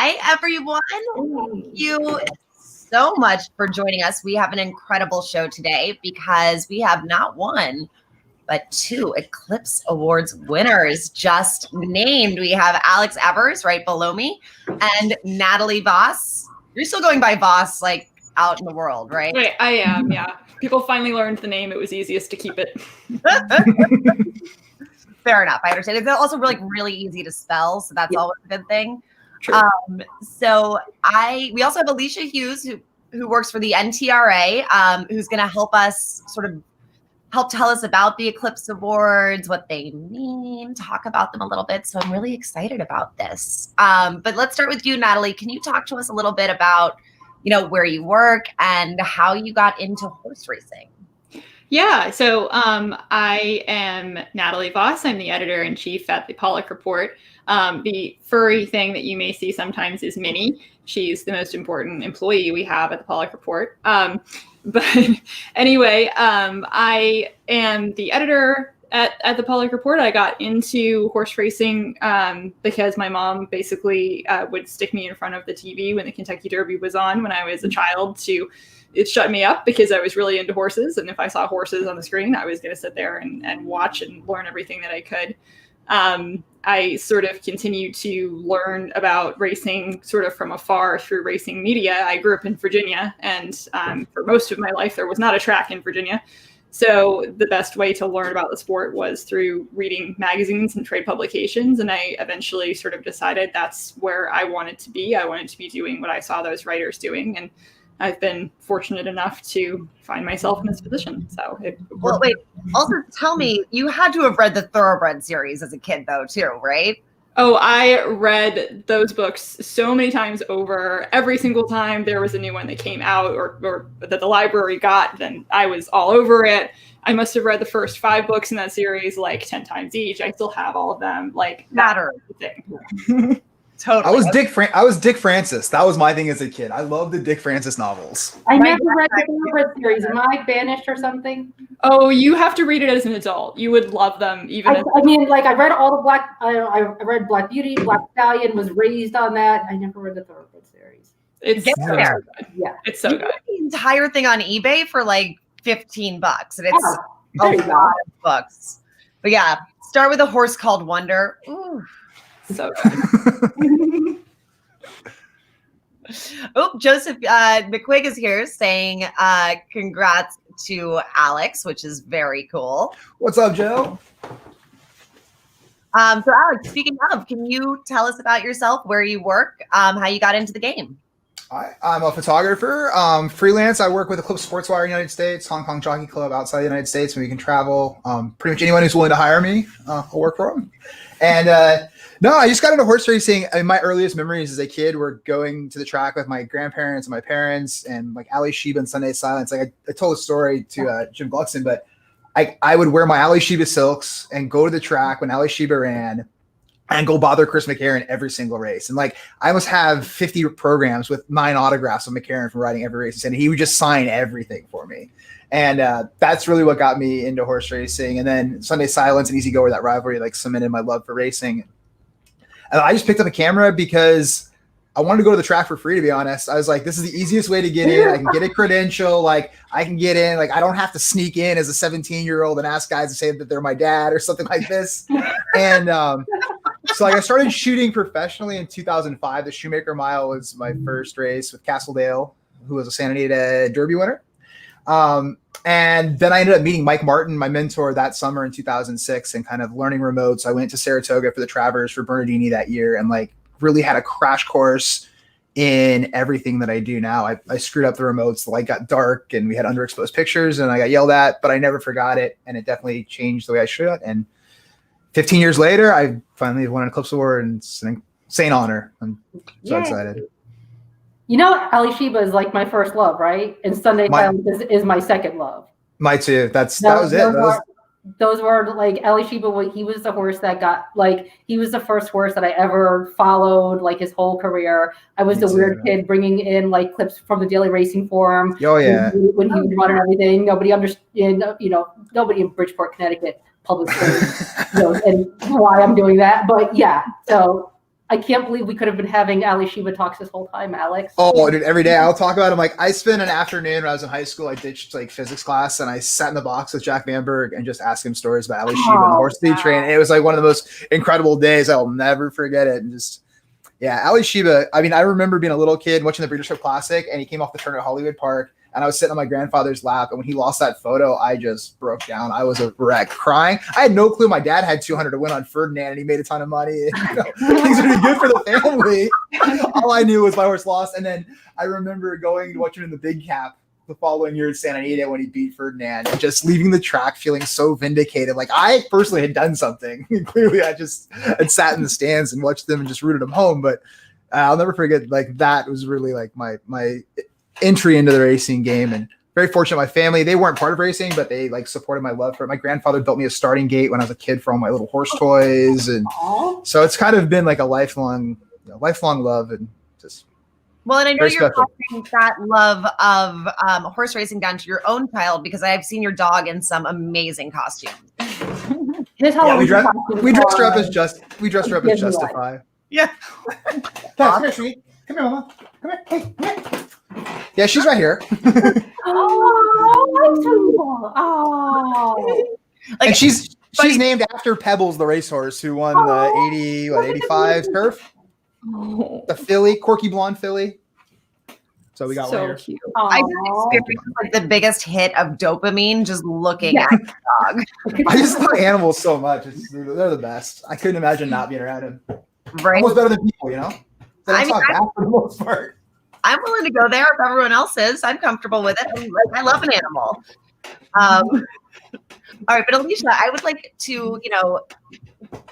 Hi, everyone. Thank you so much for joining us. We have an incredible show today because we have not one, but two Eclipse Awards winners just named. We have Alex Evers right below me and Natalie Voss. You're still going by Voss, like out in the world, right? Right, I am, yeah. People finally learned the name. It was easiest to keep it. Fair enough. I understand. It's also really easy to spell, so that's always a good thing. True. We also have Alicia Hughes, who works for the NTRA, who's going to help us help tell us about the Eclipse Awards, what they mean, talk about them a little bit. So I'm really excited about this. But let's start with you, Natalie. Can you talk to us a little bit about, where you work and how you got into horse racing? Yeah, so I am Natalie Voss. I'm the editor-in-chief at the Pollock Report. The furry thing that you may see sometimes is Minnie. She's the most important employee we have at the Pollock Report. But anyway, I am the editor at the Pollock Report. I got into horse racing because my mom basically would stick me in front of the TV when the Kentucky Derby was on when I was a child it shut me up because I was really into horses. And if I saw horses on the screen, I was going to sit there and watch and learn everything that I could. I sort of continued to learn about racing sort of from afar through racing media. I grew up in Virginia, and for most of my life, there was not a track in Virginia. So the best way to learn about the sport was through reading magazines and trade publications. And I eventually sort of decided that's where I wanted to be. I wanted to be doing what I saw those writers doing. And I've been fortunate enough to find myself in this position. So wait. Also, tell me, you had to have read the Thoroughbred series as a kid, though, too, right? Oh, I read those books so many times over. Every single time there was a new one that came out or that the library got, then I was all over it. I must have read the first 5 books in that series like 10 times each. I still have all of them. Like matter thing. Totally. I was Dick Francis. That was my thing as a kid. I loved the Dick Francis novels. I never read the Thoroughbred series. Am I banished or something? Oh, you have to read it as an adult. You would love them. I read all the I read Black Beauty, Black Stallion, was raised on that. I never read the Thoroughbred series. It's so good. Yeah. It's so good. The entire thing on eBay for like $15, and it's a lot of books. But yeah, start with a horse called Wonder. Ooh. So good. Joseph McQuigg is here saying congrats to Alex, which is very cool. What's up, Joe? So Alex, speaking of, can you tell us about yourself, where you work, how you got into the game? I'm a photographer, freelance. I work with Eclipse Sportswire in the United States, Hong Kong Jockey Club outside the United States, where we can travel. Pretty much anyone who's willing to hire me, I'll work for them. And no, I just got into horse racing. My earliest memories as a kid were going to the track with my grandparents and my parents and like Ali Sheba and Sunday Silence. Like I told a story to Jim Gluckson, but I would wear my Ali Sheba silks and go to the track when Ali Sheba ran and go bother Chris McCarron every single race. And like, I must have 50 programs with 9 autographs of McCarron from riding every race. And he would just sign everything for me. And that's really what got me into horse racing. And then Sunday Silence and Easy Go, where that rivalry like cemented my love for racing. And I just picked up a camera because I wanted to go to the track for free, to be honest. I was like, this is the easiest way to get in. I can get a credential. Like I can get in. Like I don't have to sneak in as a 17-year-old and ask guys to say that they're my dad or something like this. And so like I started shooting professionally in 2005. The Shoemaker Mile was my first race with Castledale, who was a Santa Anita Derby winner. And then I ended up meeting Mike Martin, my mentor, that summer in 2006 and kind of learning remote. So I went to Saratoga for the Travers for Bernardini that year and like really had a crash course in everything that I do now. I screwed up the remotes. The light got dark and we had underexposed pictures and I got yelled at, but I never forgot it. And it definitely changed the way I should. And 15 years later, I finally won an Eclipse Award and it's an insane honor. I'm so excited. Ali Sheba is like my first love, right? And Sunday Silence is my second love. My too. That was it. Those were like Ali Sheba. He was the horse that got he was the first horse that I ever followed like his whole career. I was the weird kid bringing in like clips from the Daily Racing Forum. Oh yeah. When he would run and everything, nobody understood. Nobody in Bridgeport, Connecticut, public school, and why I'm doing that. But yeah, so I can't believe we could have been having Ali Shiba talks this whole time, Alex. Oh, dude, every day I'll talk about him. Like, I spent an afternoon when I was in high school. I ditched like physics class and I sat in the box with Jack Vanberg and just asked him stories about Ali Shiba and the horse feed train. And it was like one of the most incredible days. I'll never forget it. And just, yeah, Ali Shiba. I mean, I remember being a little kid watching the Breeders' Cup Classic, and he came off the turn at Hollywood Park, and I was sitting on my grandfather's lap. And when he lost that photo, I just broke down. I was a wreck, crying. I had no clue my dad had 200 to win on Ferdinand, and he made a ton of money. And, you know, things would be good for the family. All I knew was my horse lost. And then I remember going to watch him in the Big Cap the following year at Santa Anita when he beat Ferdinand, and just leaving the track feeling so vindicated. Like, I personally had done something. Clearly, I just had sat in the stands and watched them and just rooted them home. But I'll never forget, like, that was really like my entry into the racing game. And very fortunate, my family, they weren't part of racing, but they like supported my love for it. My grandfather built me a starting gate when I was a kid for all my little horse toys. And so it's kind of been like a lifelong love, and just. Well, and I know you're passing that love of horse racing down to your own child, because I've seen your dog in some amazing costumes. Yeah, we dressed her up as Justify. Yeah. Come here, sweetie. Come here, Mama. Come here. Hey, come here. Yeah, she's right here. And she's named after Pebbles, the racehorse who won the 85 turf. The filly, Corky Blonde filly. So we got one here. Cute. I just experienced like the biggest hit of dopamine just looking at the dog. I just love animals so much. They're the best. I couldn't imagine not being around him. Right. Almost better than people, you know? That's not bad for the most part. I'm willing to go there if everyone else is. I'm comfortable with it. I love an animal. All right, but Alicia, I would like to,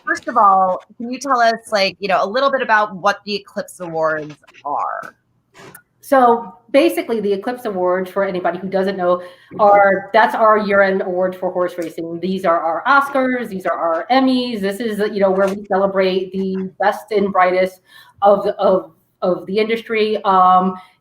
first of all, can you tell us, a little bit about what the Eclipse Awards are? So basically, the Eclipse Awards, for anybody who doesn't know, that's our year-end awards for horse racing. These are our Oscars. These are our Emmys. This is where we celebrate the best and brightest of the industry.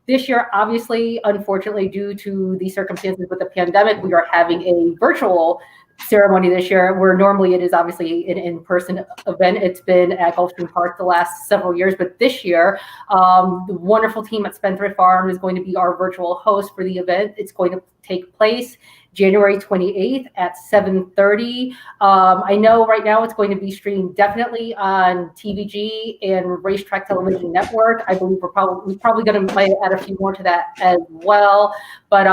This year, obviously, unfortunately, due to the circumstances with the pandemic, we are having a virtual ceremony this year, where normally it is obviously an in-person event. It's been at Gulfstream Park the last several years, but this year, the wonderful team at Spendthrift Farm is going to be our virtual host for the event. It's going to take place January 28th at 7:30. I know right now it's going to be streamed definitely on TVG and Racetrack Television Network. I believe we're probably going to add a few more to that as well. But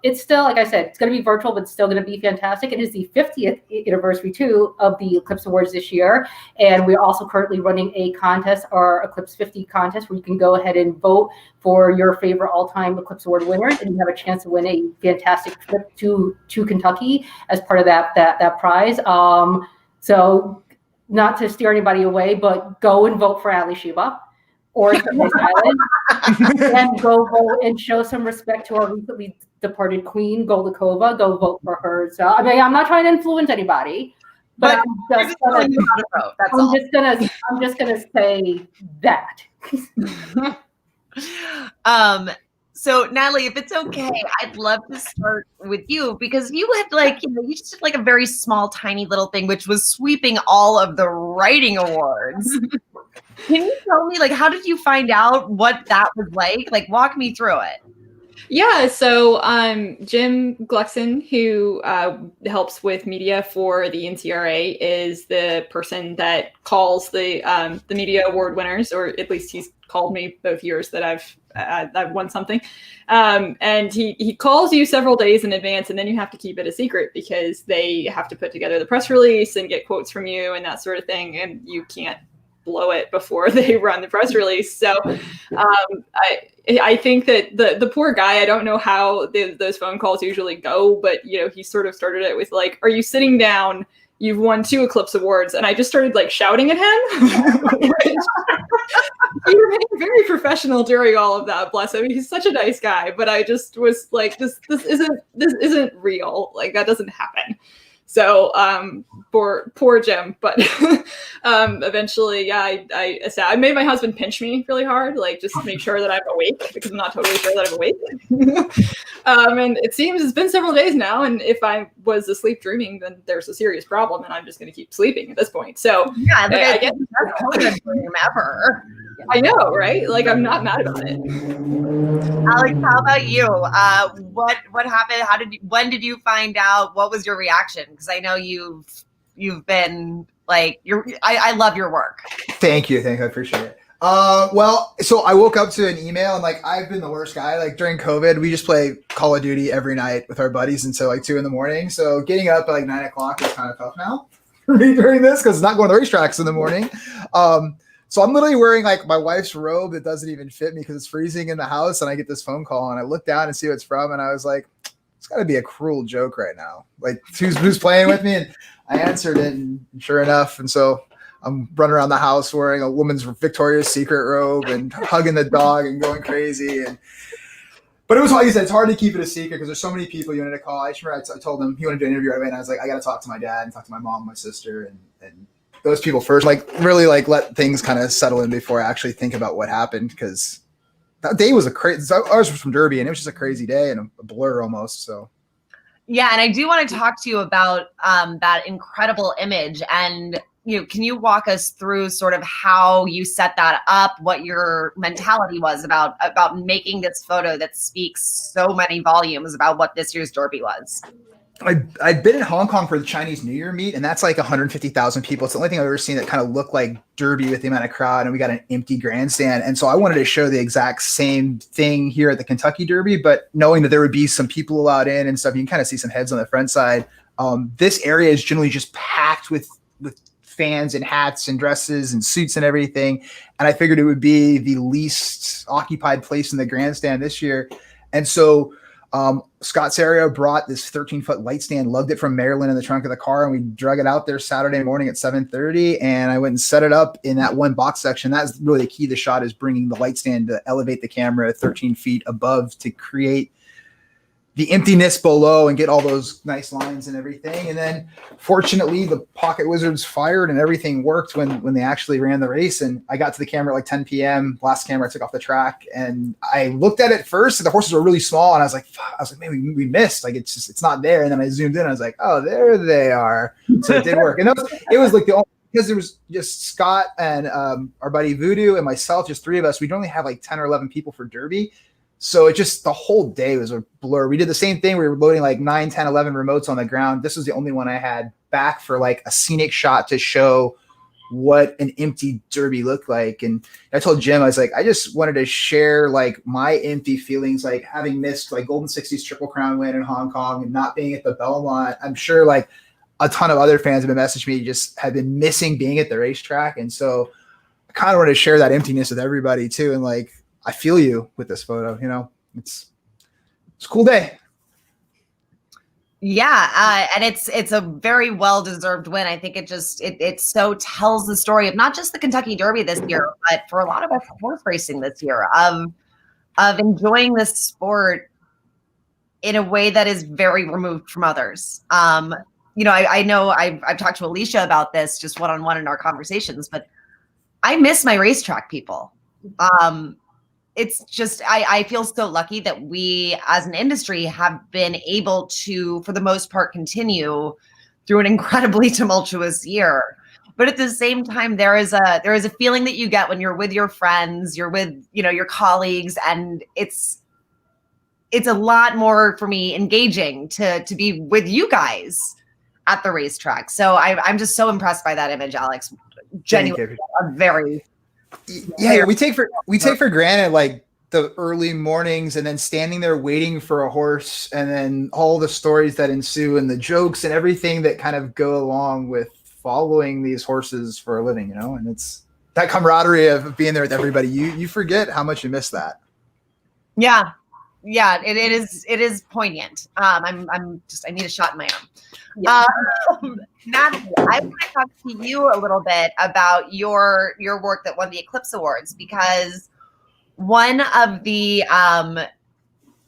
it's still, like I said, it's going to be virtual, but it's still going to be fantastic. It is the 50th anniversary too of the Eclipse Awards this year, and we're also currently running a contest, our Eclipse 50 contest, where you can go ahead and vote for your favorite all-time Eclipse Award winners, and you have a chance to win a fantastic trip to Kentucky as part of that prize. So not to steer anybody away, but go and vote for Ali Shiba or Surprise Island, and go vote and show some respect to our recently departed queen, Goldakova. Go vote for her. So I mean, I'm not trying to influence anybody, but I'm just gonna say that. So Natalie, if it's okay, I'd love to start with you, because you had you just did a very small, tiny little thing, which was sweeping all of the writing awards. Can you tell me, how did you find out what that was like? Walk me through it. Yeah, so Jim Gluckson, who helps with media for the NCRA, is the person that calls the media award winners, or at least he's called me both years that I've won something. And he calls you several days in advance, and then you have to keep it a secret because they have to put together the press release and get quotes from you and that sort of thing, and you can't blow it before they run the press release. So I think that the poor guy, I don't know how those phone calls usually go, but he sort of started it with are you sitting down? You've won 2 Eclipse Awards. And I just started shouting at him. He remained very professional during all of that. Bless him. He's such a nice guy, but I just was this isn't real. That doesn't happen. So poor Jim, but eventually, yeah, I made my husband pinch me really hard, like just to make sure that I'm awake, because I'm not totally sure that I'm awake. And it seems it's been several days now, and if I was asleep dreaming, then there's a serious problem, and I'm just going to keep sleeping at this point. So yeah, I get best COVID dream ever. I know, right? Like, I'm not mad about it. Alex, how about you? What happened? When did you find out? What was your reaction? Because I know you've been like, I love your work. Thank you. I appreciate it. Well, so I woke up to an email, and like, I've been the worst guy. Like, during COVID, we just play Call of Duty every night with our buddies until like 2 a.m. So getting up at like 9 o'clock is kind of tough now for me during this, because it's not going to the racetracks in the morning. So I'm literally wearing like my wife's robe that doesn't even fit me because it's freezing in the house, and I get this phone call, and I look down and see what it's from, and I was like, it's got to be a cruel joke right now. Like, who's playing with me? And I answered it, and sure enough, and so I'm running around the house wearing a woman's Victoria's Secret robe and hugging the dog and going crazy. But it was, like you said, it's hard to keep it a secret because there's so many people you wanted to call. I told them he wanted to do an interview right away, and I was like, I got to talk to my dad and talk to my mom, my sister, and those people first, like really like let things kind of settle in before I actually think about what happened, because that day was ours was from Derby, and it was just a crazy day and a blur almost. So yeah, and I do want to talk to you about that incredible image, and can you walk us through sort of how you set that up, what your mentality was about making this photo that speaks so many volumes about what this year's Derby was? I'd been in Hong Kong for the Chinese New Year meet, and that's like 150,000 people. It's the only thing I've ever seen that kind of looked like Derby with the amount of crowd, and we got an empty grandstand. And so I wanted to show the exact same thing here at the Kentucky Derby, but knowing that there would be some people allowed in and stuff, you can kind of see some heads on the front side. This area is generally just packed with fans and hats and dresses and suits and everything. And I figured it would be the least occupied place in the grandstand this year. And so Scott Serio brought this 13-foot light stand, lugged it from Maryland in the trunk of the car, and we drug it out there Saturday morning at 7:30. And I went and set it up in that one box section. That's really the key to the shot, is bringing the light stand to elevate the camera 13 feet above to create the emptiness below and get all those nice lines and everything. And then fortunately the Pocket Wizards fired and everything worked when they actually ran the race. And I got to the camera at like 10 p.m. Last camera I took off the track, and I looked at it first, and the horses were really small. And I was like, man, we missed. Like, it's not there. And then I zoomed in. I was like, oh, there they are. So it did work. And it was like because there was just Scott and our buddy Voodoo and myself, just three of us. We'd only have like 10 or 11 people for Derby. So the whole day was a blur. We did the same thing. We were loading like 9, 10, 11 remotes on the ground. This was the only one I had back for like a scenic shot to show what an empty Derby looked like. And I told Jim, I was like, I just wanted to share like my empty feelings, like having missed like Golden 60s Triple Crown win in Hong Kong and not being at the Belmont. I'm sure like a ton of other fans have been messaging me, just have been missing being at the racetrack. And so I kind of wanted to share that emptiness with everybody too. And like, I feel you with this photo, it's a cool day. Yeah. And it's a very well-deserved win. I think it so tells the story of not just the Kentucky Derby this year, but for a lot of us horse racing this year, of enjoying this sport in a way that is very removed from others. I know I've talked to Alicia about this just one-on-one in our conversations, but I miss my racetrack people. It's just, I feel so lucky that we as an industry have been able to, for the most part, continue through an incredibly tumultuous year. But at the same time, there is a feeling that you get when you're with your friends, you're with, your colleagues, and it's a lot more for me engaging to be with you guys at the racetrack. So I'm just so impressed by that image, Alex. Genuinely, we take for granted like the early mornings and then standing there waiting for a horse, and then all the stories that ensue and the jokes and everything that kind of go along with following these horses for a living, and it's that camaraderie of being there with everybody. You forget how much you miss that. Yeah, it is poignant. I need a shot in my arm. Yeah. Natalie, I want to talk to you a little bit about your work that won the Eclipse Awards, because one of the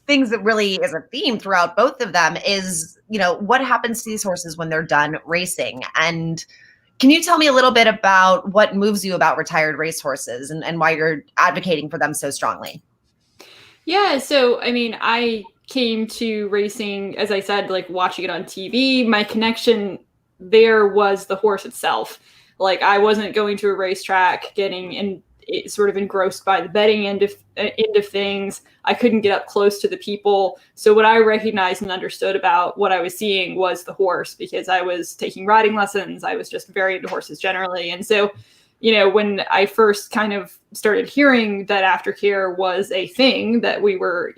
things that really is a theme throughout both of them is, what happens to these horses when they're done racing? And can you tell me a little bit about what moves you about retired racehorses and why you're advocating for them so strongly? Yeah, so I mean, I came to racing, as I said, like watching it on TV. My connection there was the horse itself. Like I wasn't going to a racetrack, getting sort of engrossed by the betting end of things. I couldn't get up close to the people. So what I recognized and understood about what I was seeing was the horse, because I was taking riding lessons. I was just very into horses generally. And so, when I first kind of started hearing that aftercare was a thing, that we were,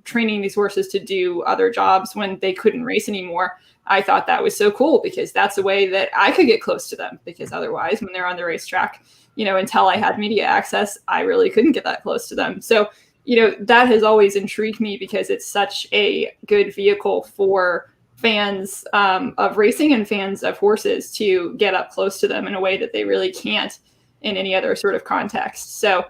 training these horses to do other jobs when they couldn't race anymore, I thought that was so cool, because that's a way that I could get close to them, because otherwise when they're on the racetrack, until I had media access, I really couldn't get that close to them. So, that has always intrigued me, because it's such a good vehicle for fans of racing and fans of horses to get up close to them in a way that they really can't in any other sort of context. So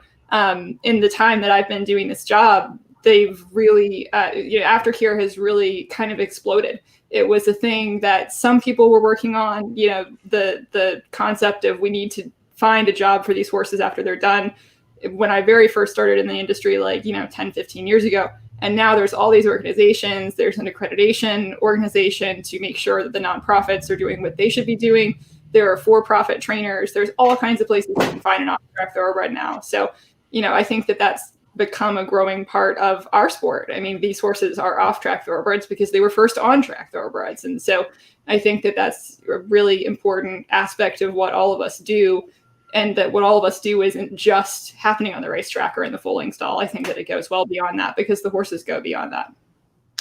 in the time that I've been doing this job, they've really, aftercare has really kind of exploded. It was a thing that some people were working on, the concept of we need to find a job for these horses after they're done. When I very first started in the industry, 10, 15 years ago, and now there's all these organizations, there's an accreditation organization to make sure that the nonprofits are doing what they should be doing. There are for-profit trainers. There's all kinds of places you can find an off-track thoroughbred now. So, I think that that's become a growing part of our sport. I mean, these horses are off-track thoroughbreds because they were first on-track thoroughbreds. And so I think that that's a really important aspect of what all of us do, and that what all of us do isn't just happening on the racetrack or in the foaling stall. I think that it goes well beyond that, because the horses go beyond that.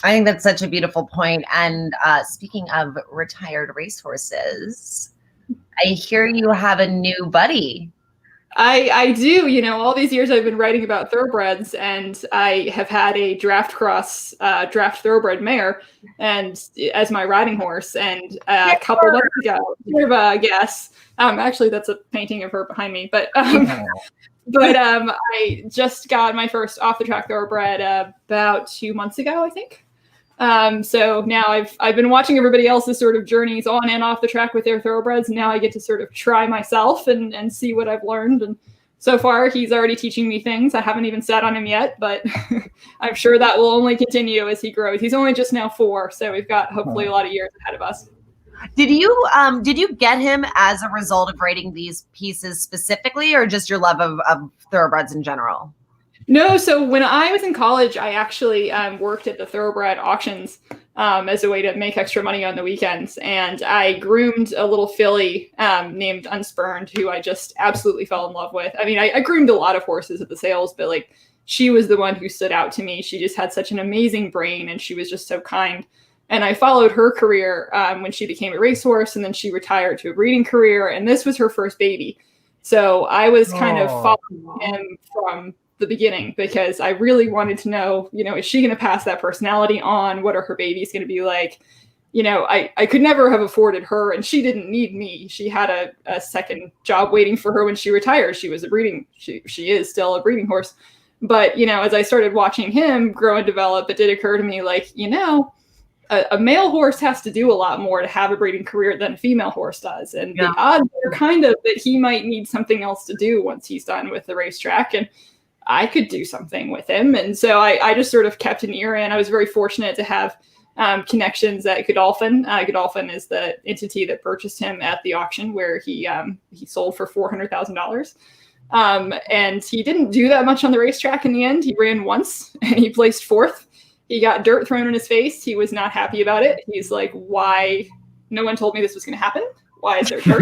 I think that's such a beautiful point. And speaking of retired racehorses, I hear you have a new buddy. I do. All these years I've been writing about thoroughbreds, and I have had a draft thoroughbred mare and as my riding horse. And a couple months ago, yes. Actually, that's a painting of her behind me. But I just got my first off the track thoroughbred about 2 months ago, I think. So now I've been watching everybody else's sort of journeys on and off the track with their thoroughbreds. And now I get to sort of try myself and see what I've learned. And so far, he's already teaching me things. I haven't even sat on him yet, but I'm sure that will only continue as he grows. He's only just now 4, so we've got hopefully a lot of years ahead of us. Did you get him as a result of writing these pieces specifically, or just your love of thoroughbreds in general? No, so when I was in college, I actually worked at the thoroughbred auctions as a way to make extra money on the weekends. And I groomed a little filly named Unspurned, who I just absolutely fell in love with. I mean, I groomed a lot of horses at the sales, but she was the one who stood out to me. She just had such an amazing brain, and she was just so kind. And I followed her career when she became a racehorse, and then she retired to a breeding career. And this was her first baby. So I was kind of following him from the beginning, because I really wanted to know, is she going to pass that personality on? What are her babies going to be like? I could never have afforded her, and she didn't need me. She had a second job waiting for her when she retired. She was she is still a breeding horse. But, as I started watching him grow and develop, it did occur to me, a male horse has to do a lot more to have a breeding career than a female horse does. And the odds are kind of that he might need something else to do once he's done with the racetrack. And I could do something with him. And so I just sort of kept an ear in. I was very fortunate to have connections at Godolphin. Godolphin is the entity that purchased him at the auction, where he sold for $400,000. And he didn't do that much on the racetrack in the end. He ran once and he placed 4th. He got dirt thrown in his face. He was not happy about it. He's like, why? No one told me this was going to happen. Why is there dirt?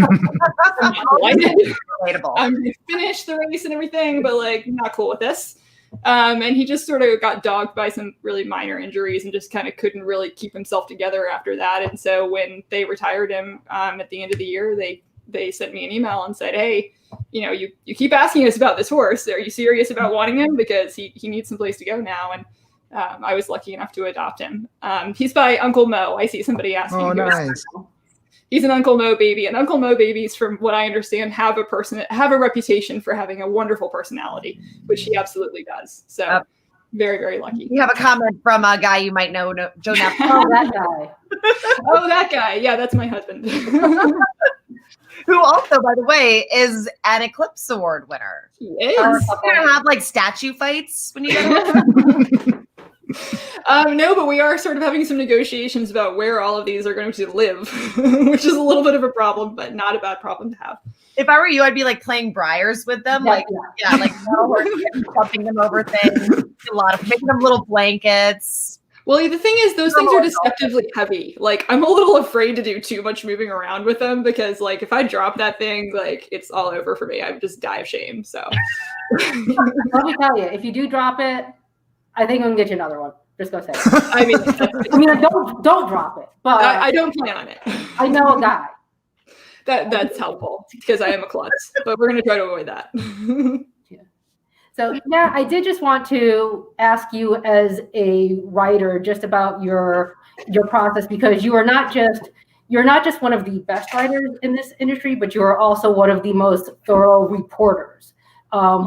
I'm going to finish the race and everything, but not cool with this. And he just sort of got dogged by some really minor injuries and just kind of couldn't really keep himself together after that. And so when they retired him at the end of the year, they sent me an email and said, hey, you keep asking us about this horse. Are you serious about wanting him? Because he needs some place to go now. And I was lucky enough to adopt him. He's by Uncle Mo. I see somebody asking. Oh, nice. He's an Uncle Mo baby, and Uncle Mo babies, from what I understand, have a reputation for having a wonderful personality, which he absolutely does. So Very, very lucky. We have a comment from a guy you might know, Joe Knapp. Oh, that guy. Oh, that guy. Yeah, that's my husband. Who also, by the way, is an Eclipse Award winner. He is. You're gonna have like statue fights when you go. No, but we are sort of having some negotiations about where all of these are going to live, which is a little bit of a problem, but not a bad problem to have. If I were you, I'd be like playing briars with them, like jumping them over things. A lot of making them little blankets. Well, the thing is, those things are deceptively heavy. Like, I'm a little afraid to do too much moving around with them because, like, if I drop that thing, like, it's all over for me. I would just die of shame. So, let me tell you, if you do drop it, I think I'm gonna get you another one. Just go say it. I mean, don't drop it. But I don't plan on it. I know a guy. That's helpful because I am a klutz, but we're gonna try to avoid that. So yeah, I did just want to ask you as a writer just about your process, because you're not just one of the best writers in this industry, but you are also one of the most thorough reporters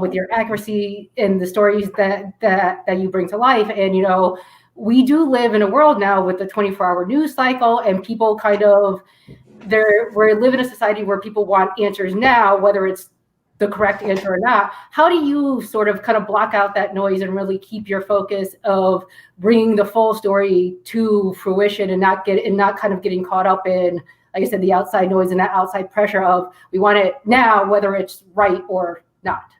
with your accuracy in the stories that you bring to life. And we do live in a world now with the 24-hour news cycle, and people we live in a society where people want answers now, whether it's the correct answer or not. How do you sort of kind of block out that noise and really keep your focus of bringing the full story to fruition and not kind of getting caught up in, like I said, the outside noise and that outside pressure of we want it now, whether it's right or not?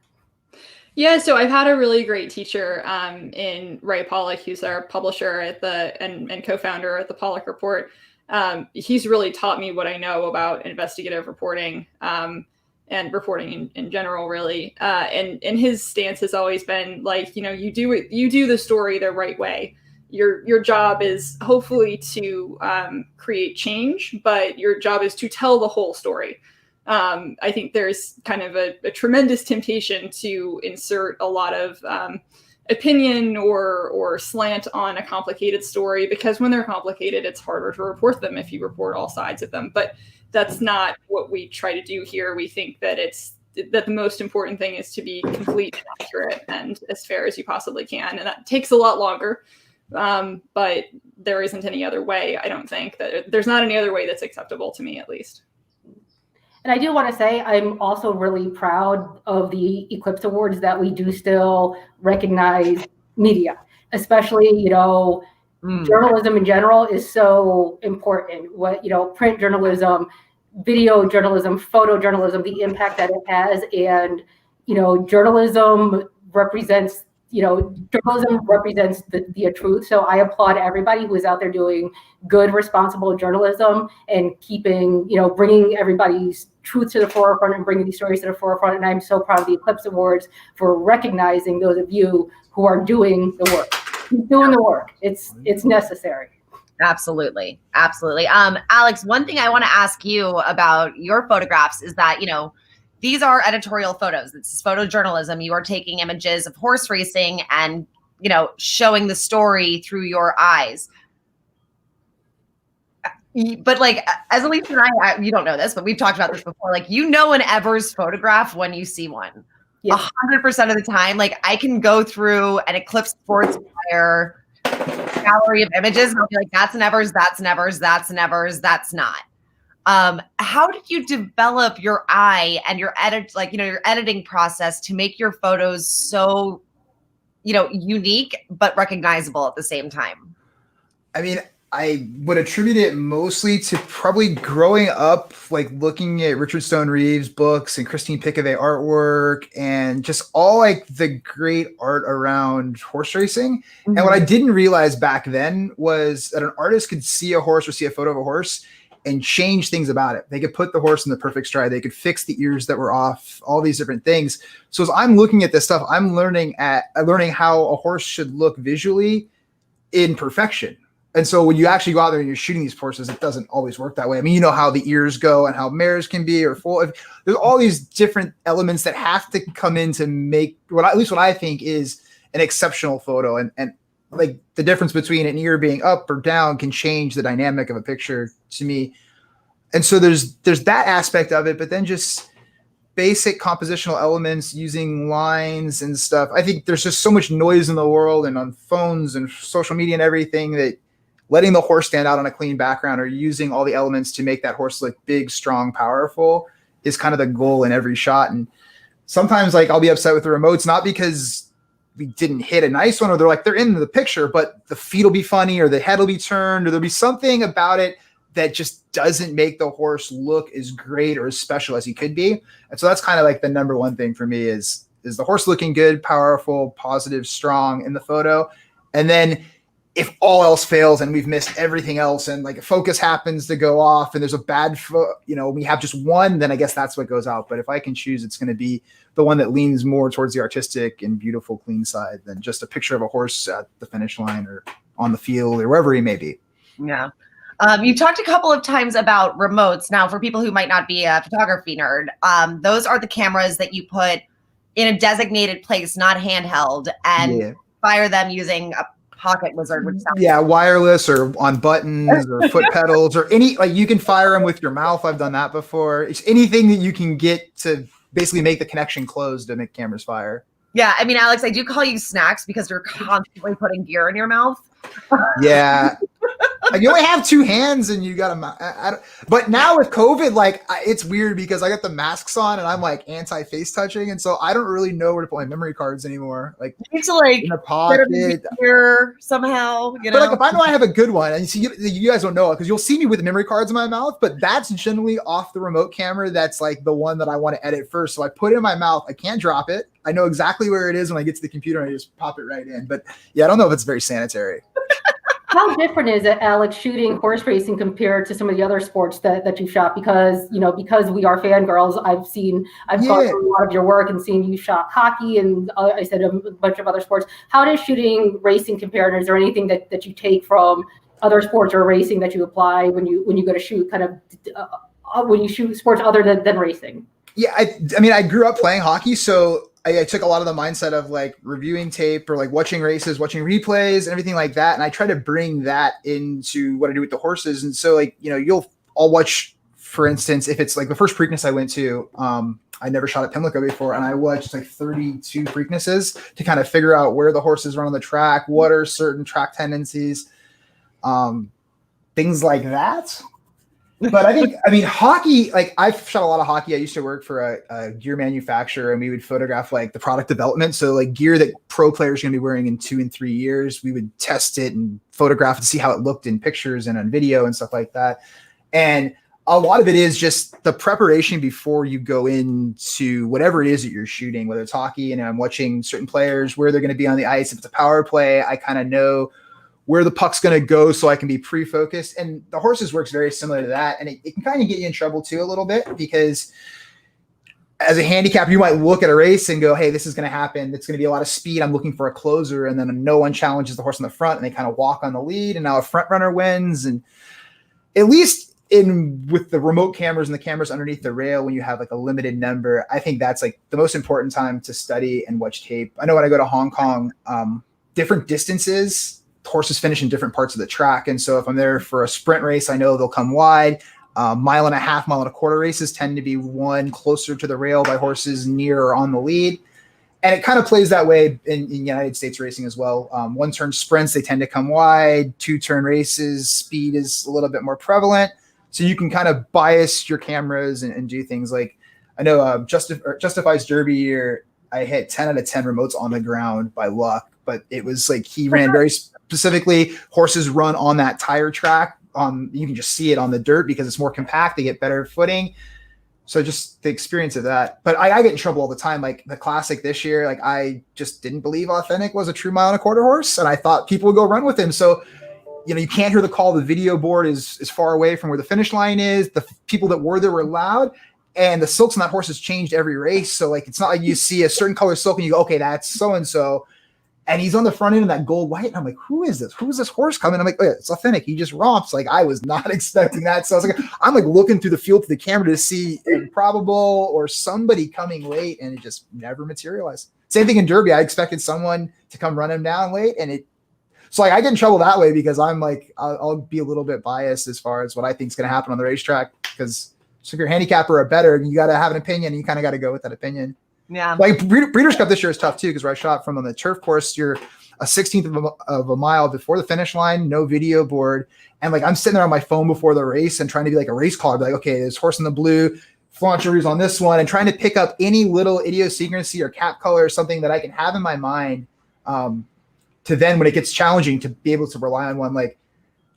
Yeah, so I've had a really great teacher in Ray Pollock, who's our publisher at and co-founder at the Pollock Report. He's really taught me what I know about investigative reporting. And reporting in general, really. And his stance has always been like, you do the story the right way. Your job is hopefully to create change, but your job is to tell the whole story. I think there's kind of a tremendous temptation to insert a lot of opinion or slant on a complicated story, because when they're complicated, it's harder to report them if you report all sides of them. But that's not what we try to do here. We think that that the most important thing is to be complete and accurate and as fair as you possibly can. And that takes a lot longer. But there isn't any other way. I don't think that there's not any other way that's acceptable to me, at least. And I do want to say I'm also really proud of the Eclipse Awards that we do still recognize media, especially, journalism in general is so important. Print journalism, video journalism, photojournalism, the impact that it has. And, journalism represents the truth. So I applaud everybody who is out there doing good, responsible journalism and keeping, bringing everybody's truth to the forefront and bringing these stories to the forefront. And I'm so proud of the Eclipse Awards for recognizing those of you who are doing the work. Keep doing the work. It's necessary. Absolutely. Alex, one thing I want to ask you about your photographs is that, these are editorial photos. This is photojournalism. You are taking images of horse racing and, showing the story through your eyes. But like, as Alicia and I, you don't know this, but we've talked about this before. Like, an Evers photograph when you see one. 100% of the time, like I can go through an Eclipse Sports Wire gallery of images and I'll be like, that's an Evers, that's an Evers, that's an Evers, that's not. How did you develop your eye and your your editing process to make your photos so, unique but recognizable at the same time? I mean, I would attribute it mostly to probably growing up, like looking at Richard Stone Reeves books and Christine Pickavay artwork and just all like the great art around horse racing. Mm-hmm. And what I didn't realize back then was that an artist could see a horse or see a photo of a horse and change things about it. They could put the horse in the perfect stride. They could fix the ears that were off, all these different things. So as I'm looking at this stuff, I'm learning how a horse should look visually in perfection. And so when you actually go out there and you're shooting these horses, it doesn't always work that way. I mean, how the ears go and how mares can be or full. There's all these different elements that have to come in to make what I think is an exceptional photo. And like the difference between an ear being up or down can change the dynamic of a picture to me. And so there's that aspect of it, but then just basic compositional elements using lines and stuff. I think there's just so much noise in the world and on phones and social media and everything that letting the horse stand out on a clean background or using all the elements to make that horse look big, strong, powerful is kind of the goal in every shot. And sometimes like I'll be upset with the remotes, not because we didn't hit a nice one or they're in the picture, but the feet will be funny or the head will be turned or there'll be something about it that just doesn't make the horse look as great or as special as he could be. And so that's kind of like the number one thing for me is the horse looking good, powerful, positive, strong in the photo. And then if all else fails and we've missed everything else and like a focus happens to go off and there's a bad, we have just one, then I guess that's what goes out. But if I can choose, it's going to be the one that leans more towards the artistic and beautiful, clean side than just a picture of a horse at the finish line or on the field or wherever he may be. Yeah. You've talked a couple of times about remotes. Now, for people who might not be a photography nerd, those are the cameras that you put in a designated place, not handheld, and fire them using a pocket wizard. Which sounds wireless or on buttons or foot pedals or any, like you can fire them with your mouth. I've done that before. It's anything that you can get to basically make the connection close to make cameras fire. Yeah, I mean, Alex, I do call you snacks because you're constantly putting gear in your mouth. Yeah. You only have two hands and you got but now with COVID, like it's weird because I got the masks on and I'm like anti-face touching. And so I don't really know where to put my memory cards anymore. Like you need to like in the pocket here somehow, But like if I know I have a good one and you guys don't know it because you'll see me with memory cards in my mouth, but that's generally off the remote camera. That's like the one that I want to edit first. So I put it in my mouth. I can't drop it. I know exactly where it is when I get to the computer and I just pop it right in. But yeah, I don't know if it's very sanitary. How different is it, Alex, shooting horse racing compared to some of the other sports that you shot? Because we are fangirls. I've gone through a lot of your work and seen you shot hockey and I said a bunch of other sports. How does shooting racing compare? And is there anything that you take from other sports or racing that you apply when you go to shoot when you shoot sports other than racing? Yeah, I mean, I grew up playing hockey, so I took a lot of the mindset of like reviewing tape or like watching races, watching replays and everything like that. And I try to bring that into what I do with the horses. And so like, I'll watch, for instance, if it's like the first Preakness I went to, I never shot at Pimlico before. And I watched like 32 Preaknesses to kind of figure out where the horses run on the track, what are certain track tendencies, things like that. But I mean, hockey, like I've shot a lot of hockey. I used to work for a gear manufacturer and we would photograph like the product development. So like gear that pro players are going to be wearing in 2 and 3 years, we would test it and photograph and see how it looked in pictures and on video and stuff like that. And a lot of it is just the preparation before you go into whatever it is that you're shooting, whether it's hockey and I'm watching certain players, where they're going to be on the ice. If it's a power play, I kind of know where the puck's going to go so I can be pre-focused. And the horses works very similar to that. And it can kind of get you in trouble too a little bit because as a handicapper, you might look at a race and go, hey, this is going to happen. It's going to be a lot of speed. I'm looking for a closer. And then no one challenges the horse in the front and they kind of walk on the lead. And now a front runner wins. And at least with the remote cameras and the cameras underneath the rail, when you have like a limited number, I think that's like the most important time to study and watch tape. I know when I go to Hong Kong, different distances, horses finish in different parts of the track. And so if I'm there for a sprint race, I know they'll come wide. 1.5 mile, 1.25 mile races tend to be won closer to the rail by horses near or on the lead. And it kind of plays that way in United States racing as well. 1-turn sprints, they tend to come wide. 2-turn races, speed is a little bit more prevalent. So you can kind of bias your cameras and do things like, I know Justify's Derby year, I hit 10 out of 10 remotes on the ground by luck, but it was like he ran very specifically. Horses run on that tire track. You can just see it on the dirt because it's more compact. They get better footing. So just the experience of that. But I get in trouble all the time. Like the Classic this year, like I just didn't believe Authentic was a true 1.25 mile horse, and I thought people would go run with him. So you can't hear the call. The video board is far away from where the finish line is. The people that were there were loud. And the silks on that horse has changed every race. So like, it's not like you see a certain color silk and you go, okay, that's so-and-so. And he's on the front end of that gold white. And I'm like, who is this? Who is this horse coming? I'm like, oh, yeah, it's Authentic. He just romps. Like I was not expecting that. So I was like, I'm like looking through the field to the camera to see improbable or somebody coming late. And it just never materialized. Same thing in Derby. I expected someone to come run him down late. And so like I get in trouble that way because I'm like, I'll be a little bit biased as far as what I think is going to happen on the racetrack because So if you're a handicapper or better, you got to have an opinion. And you kind of got to go with that opinion. Yeah. Like Breeders' Cup this year is tough too, because where I shot from on the turf course, you're a 16th of a mile before the finish line, no video board. And like I'm sitting there on my phone before the race and trying to be like a race caller, be like, okay, there's horse in the blue, flaunch jury's on this one, and trying to pick up any little idiosyncrasy or cap color or something that I can have in my mind to then when it gets challenging to be able to rely on one. Like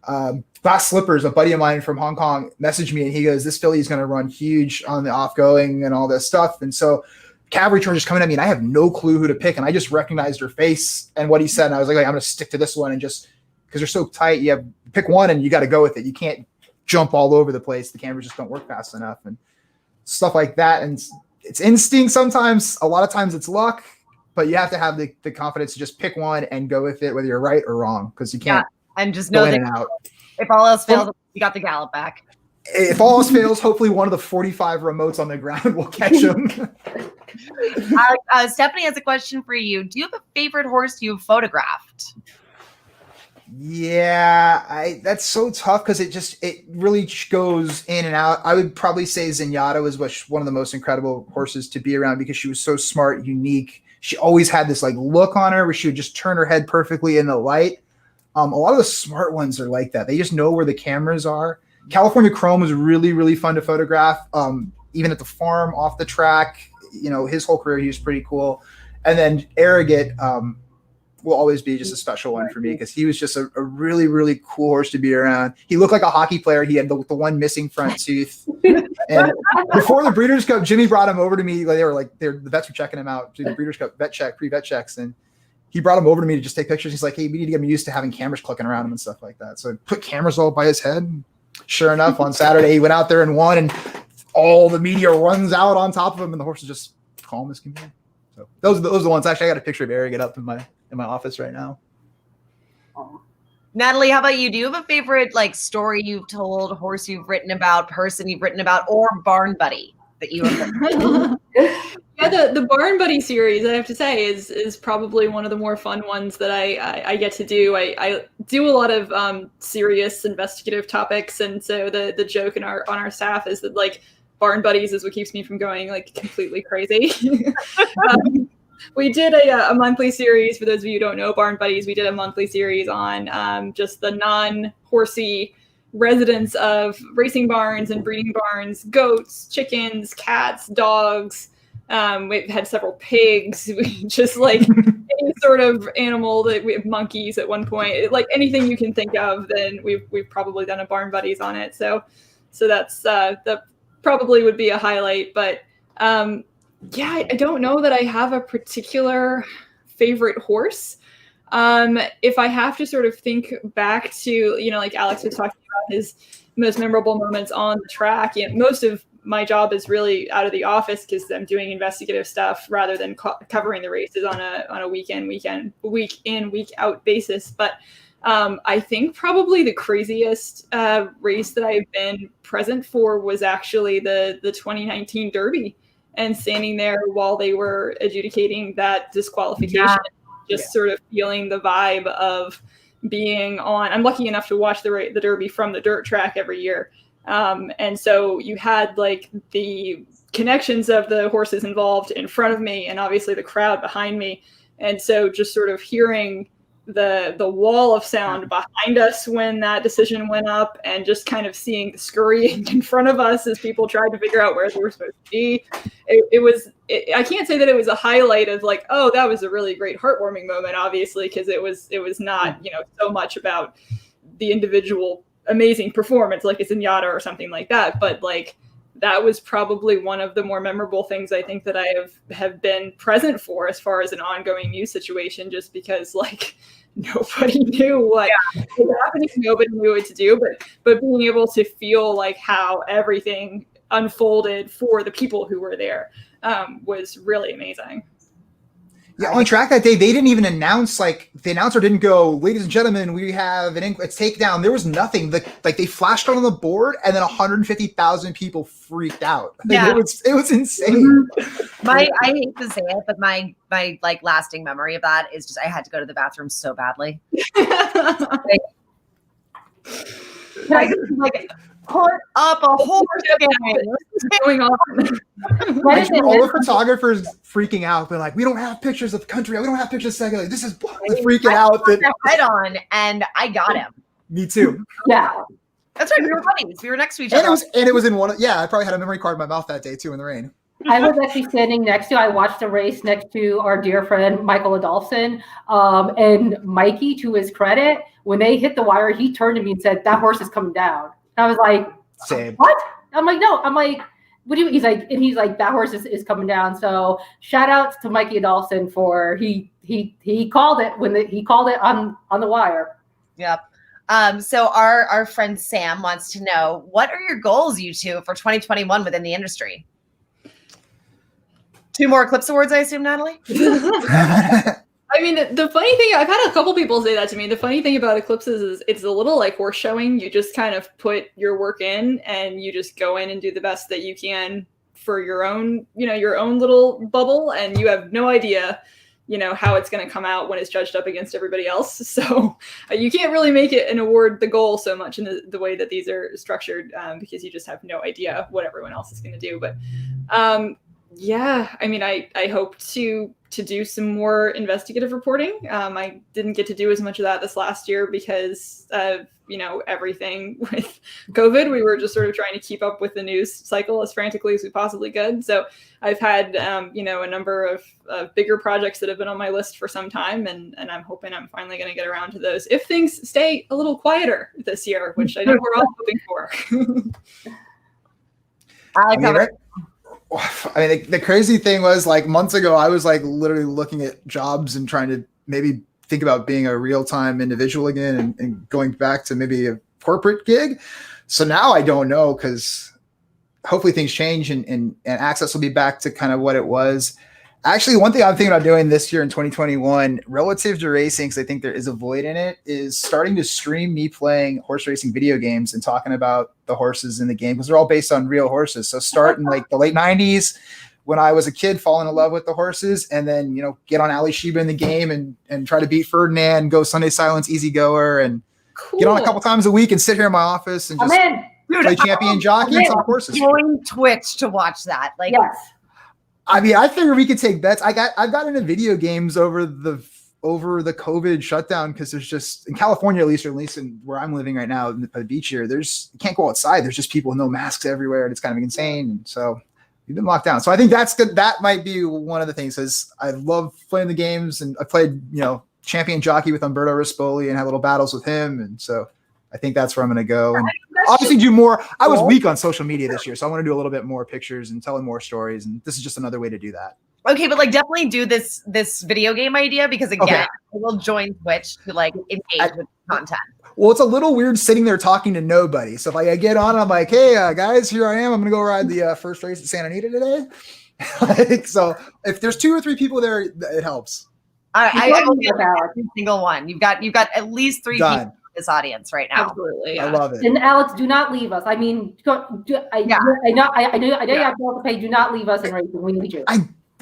Glass Slippers, a buddy of mine from Hong Kong, messaged me and he goes, this filly is going to run huge on the offgoing and all this stuff. And so cavalry chargers coming at me and I have no clue who to pick. And I just recognized her face and what he said. And I was like, I'm going to stick to this one. And just because they're so tight, you have pick one and you got to go with it. You can't jump all over the place. The cameras just don't work fast enough and stuff like that. And it's instinct sometimes. A lot of times it's luck, but you have to have the confidence to just pick one and go with it, whether you're right or wrong, because you can't. Yeah. And just know that out. If all else fails, you got the gallop back. If all else fails, hopefully one of the 45 remotes on the ground will catch them. Stephanie has a question for you. Do you have a favorite horse you've photographed? Yeah, that's so tough because it really goes in and out. I would probably say Zenyatta was one of the most incredible horses to be around because she was so smart, unique. She always had this like look on her where she would just turn her head perfectly in the light. A lot of the smart ones are like that. They just know where the cameras are. California Chrome was really, really fun to photograph. Even at the farm, off the track, his whole career, he was pretty cool. And then Arrogate will always be just a special one for me because he was just a really, really cool horse to be around. He looked like a hockey player. He had the one missing front tooth. And before the Breeders' Cup, Jimmy brought him over to me. The vets were checking him out, doing the Breeders' Cup pre-vet checks. And he brought him over to me to just take pictures. He's like, hey, we need to get him used to having cameras clicking around him and stuff like that. So I put cameras all by his head. Sure enough, on Saturday, he went out there and won, and all the media runs out on top of him, and the horse is just calm as can be. So those are the ones. Actually, I got a picture of Arrogate up in my office right now. Natalie, how about you? Do you have a favorite story you've told, horse you've written about, person you've written about, or barn buddy that you have? Yeah, the Barn Buddy series, I have to say, is probably one of the more fun ones that I get to do. I do a lot of serious investigative topics, and so the joke on our staff is that Barn Buddies is what keeps me from going completely crazy. We did a monthly series. For those of you who don't know Barn Buddies, we did a monthly series on just the non-horsey residents of racing barns and breeding barns, goats, chickens, cats, dogs. We've had several pigs. We just any sort of animal that we have monkeys at one point, anything you can think of. Then we've probably done a Barn Buddies on it. So that's that probably would be a highlight. But yeah, I don't know that I have a particular favorite horse. If I have to sort of think back to like Alex was talking about his most memorable moments on the track, most of my job is really out of the office because I'm doing investigative stuff rather than covering the races on a week in, week out basis. But I think probably the craziest race that I've been present for was actually the 2019 Derby, and standing there while they were adjudicating that disqualification, sort of feeling the vibe of being on. I'm lucky enough to watch the Derby from the dirt track every year. And so you had the connections of the horses involved in front of me and obviously the crowd behind me. And so just sort of hearing the wall of sound behind us when that decision went up and just kind of seeing the scurrying in front of us as people tried to figure out where they were supposed to be. I can't say that it was a highlight of oh, that was a really great heartwarming moment, obviously, because it was not, so much about the individual amazing performance like a Zenyatta or something like that, but that was probably one of the more memorable things I think that I have been present for as far as an ongoing news situation, just because nobody knew what was happening, nobody knew what to do, but being able to feel how everything unfolded for the people who were there was really amazing. Yeah, on track that day, they didn't even announce, the announcer didn't go, ladies and gentlemen, we have a takedown. There was nothing. They flashed on the board, and then 150,000 people freaked out. Yeah. It was insane. I hate to say it, but my lasting memory of that is just I had to go to the bathroom so badly. put up a horse game. What's going on? All the photographers freaking out. They're like, we don't have pictures of the country. We don't have pictures of like, this is freaking out. That head on, and I got him. Me too. Yeah. That's right. We were buddies. We were next to each other. And it was in one. I probably had a memory card in my mouth that day too in the rain. I was actually standing I watched a race next to our dear friend, Michael Adolphson. And Mikey, to his credit, when they hit the wire, he turned to me and said, that horse is coming down. And I was like, same. What? I'm like, no. I'm like, what do you, he's like, that horse is coming down. So shout out to Mikey Adolphson for, he called it he called it on the wire. Yep. So our friend Sam wants to know, what are your goals, you two, for 2021 within the industry? 2 more Eclipse Awards, I assume, Natalie? I mean, the funny thing, I've had a couple people say that to me. The funny thing about eclipses is it's a little like horse showing. You just kind of put your work in and you just go in and do the best that you can for your own, your own little bubble. And you have no idea, how it's going to come out when it's judged up against everybody else. So you can't really make it an award the goal so much in the way that these are structured because you just have no idea what everyone else is going to do. But yeah, I mean, I hope to do some more investigative reporting. I didn't get to do as much of that this last year because of, everything with COVID. We were just sort of trying to keep up with the news cycle as frantically as we possibly could. So I've had, a number of bigger projects that have been on my list for some time. And I'm hoping I'm finally going to get around to those if things stay a little quieter this year, which I know we're all hoping for. I mean, the crazy thing was like months ago, I was like literally looking at jobs and trying to maybe think about being a real-time individual again and going back to maybe a corporate gig. So now I don't know because hopefully things change and access will be back to kind of what it was. Actually, one thing I'm thinking about doing this year in 2021 relative to racing, because I think there is a void in it, is starting to stream me playing horse racing video games and talking about the horses in the game because they're all based on real horses. So start in like the late 90s when I was a kid, falling in love with the horses, and then, get on Ali Sheba in the game and try to beat Ferdinand, go Sunday Silence, Easy Goer, and get on a couple times a week and sit here in my office and just play champion jockey and talk horses. Join Twitch to watch that. Like, yes. I mean, I figure we could take bets. I've got into video games over the COVID shutdown because there's just in California, at least in where I'm living right now, by the beach here, you can't go outside. There's just people with no masks everywhere, and it's kind of insane. And so we've been locked down. So I think that's good. That might be one of the things. Is I love playing the games, and I played champion jockey with Umberto Rispoli and had little battles with him, and so I think that's where I'm going to go. And obviously do more. I was weak on social media this year, so I want to do a little bit more pictures and telling more stories. And this is just another way to do that. Okay, but like definitely do this video game idea because again, I will join Twitch to like engage with content. Well, it's a little weird sitting there talking to nobody. So if I get on, I'm like, hey guys, here I am. I'm going to go ride the first race at Santa Anita today. So if there's 2 or 3 people there, it helps. I will get every single one. You've got at least 3 people in this audience right now. Absolutely, I love it. And Alex, do not leave us. I mean, I know you have to pay. Do not leave us in racing. We need you.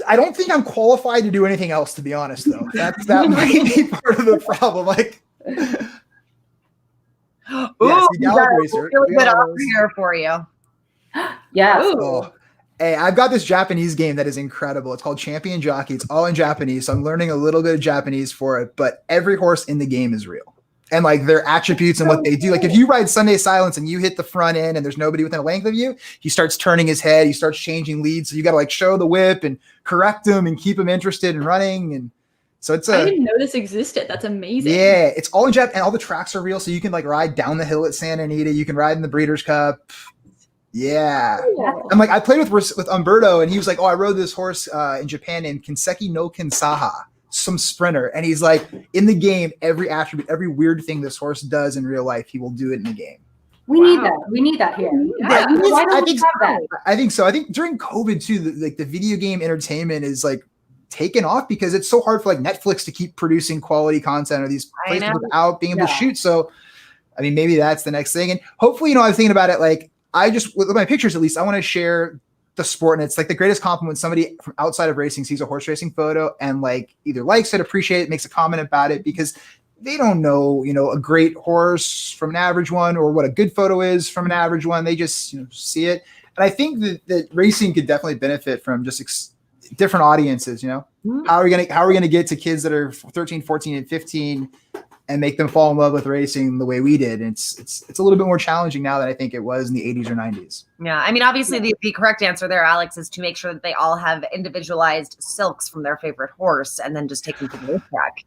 I don't think I'm qualified to do anything else, to be honest, though. That might be part of the problem. Like, really good offer here for you. Yeah. Hey, I've got this Japanese game that is incredible. It's called Champion Jockey. It's all in Japanese, so I'm learning a little bit of Japanese for it. But every horse in the game is real. And like their attributes and what they do. Like if you ride Sunday Silence and you hit the front end and there's nobody within a length of you, he starts turning his head, he starts changing leads. So you got to like show the whip and correct him and keep him interested in running. And so I didn't know this existed. That's amazing. Yeah, it's all in Japan and all the tracks are real. So you can like ride down the hill at Santa Anita. You can ride in the Breeders' Cup. Yeah. I'm like, I played with Umberto and he was like, oh, I rode this horse in Japan named Kinseki no Kinsaha. Some sprinter, and he's like in the game, every attribute, every weird thing this horse does in real life, he will do it in the game. We need that. We need that here. Yeah. I think so. I think during COVID too, the video game entertainment is like taken off because it's so hard for like Netflix to keep producing quality content or these places without being able to shoot. So, I mean, maybe that's the next thing. And hopefully, I was thinking about it. Like, with my pictures, at least, I want to share the sport, and it's like the greatest compliment when somebody from outside of racing sees a horse racing photo and like either likes it, appreciates it, makes a comment about it, because they don't know, a great horse from an average one or what a good photo is from an average one. They just, see it. And I think that racing could definitely benefit from just different audiences, Mhm. How are we going to get to kids that are 13, 14, and 15 and make them fall in love with racing the way we did? And it's a little bit more challenging now than I think it was in the 80s or 90s. Yeah. I mean, obviously the correct answer there, Alex, is to make sure that they all have individualized silks from their favorite horse and then just take them to the racetrack.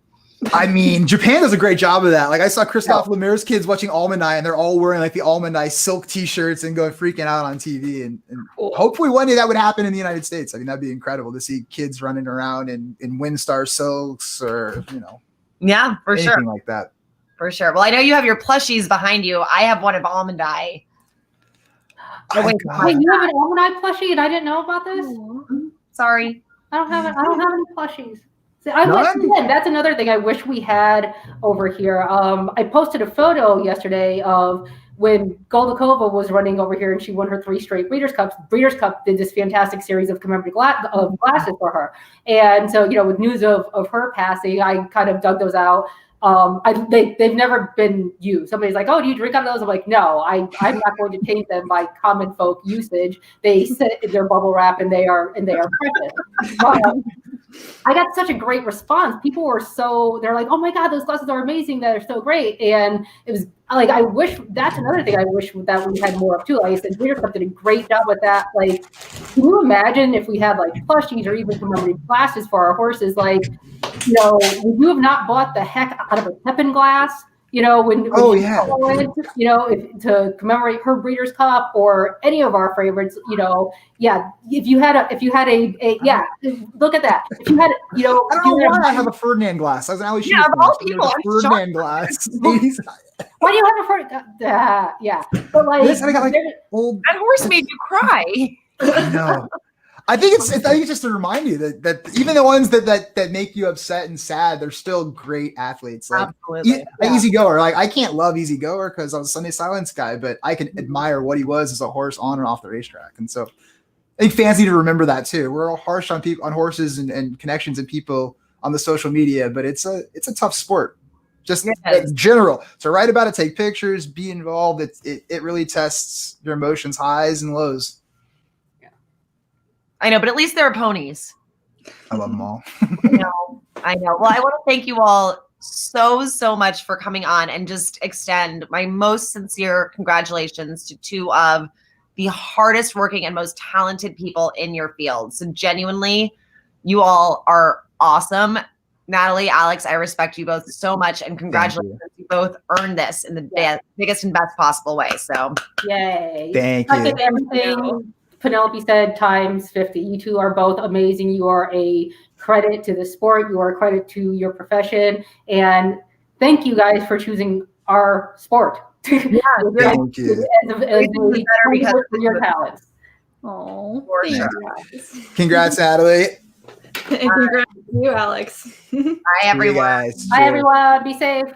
I mean, Japan does a great job of that. Like I saw Christophe Lemaire's kids watching Almond Eye, and they're all wearing like the Almond Eye silk T-shirts and going freaking out on TV. And Cool. hopefully one day that would happen in the United States. I mean, that'd be incredible to see kids running around in Windstar silks or Yeah, for anything sure. like that. For sure. Well, I know you have your plushies behind you. I have one of Almond Eye. Oh, wait, God. Wait, you have an Almond Eye plushie and I didn't know about this? Sorry. I don't have any plushies. See, I wish, None? again, that's another thing I wish we had over here. I posted a photo yesterday of when Goldakova was running over here and she won her 3 straight Breeders' Cups. Breeders' Cup did this fantastic series of commemorative glasses for her. And so, with news of her passing, I kind of dug those out. They've never been used. Somebody's like, "Oh, do you drink out of those?" I'm like, "No, I'm not going to taint them by common folk usage. They sit in their bubble wrap and they are precious." I got such a great response. People were they're like, "Oh my God, those glasses are amazing. They're so great." And it was like, I wish that's another thing I wish that we had more of too. Like I said, Breeders' Cup did a great job with that. Like, can you imagine if we had like plushies or even commemorative glasses for our horses? Like, would you have not bought the heck out of a Pepin glass? When if, to commemorate her Breeders' Cup or any of our favorites, if you had a look at that. If you had, I don't know why I have a Ferdinand glass. I was an Ali Yeah, of all people, I'm Ferdinand glass. why do you have a Ferdinand? Yeah, but like, This, I got like old. That horse made you cry. I know. I think it's just to remind you that even the ones that make you upset and sad, they're still great athletes. Like Absolutely. Easy Goer. Like I can't love Easy Goer because I was a Sunday Silence guy, but I can admire what he was as a horse on and off the racetrack. And so I think fans need to remember that too. We're all harsh on people, on horses and connections and people on the social media, but it's a tough sport. Just in general. So write about it, take pictures, be involved. It really tests your emotions, highs and lows. I know, but at least there are ponies. I love them all. I know. Well, I want to thank you all so much for coming on and just extend my most sincere congratulations to 2 of the hardest working and most talented people in your field. So genuinely, you all are awesome. Natalie, Alex, I respect you both so much and congratulations. You both earned this in the biggest and best possible way. So yay. Thank I you. think everything Penelope said times 50. You 2 are both amazing. You are a credit to the sport. You are a credit to your profession. And thank you guys for choosing our sport. Thank you. Because of your talents. Oh, Congrats, Natalie. And congrats to you, Alex. bye, everyone. Guys. Bye, everyone. Be safe.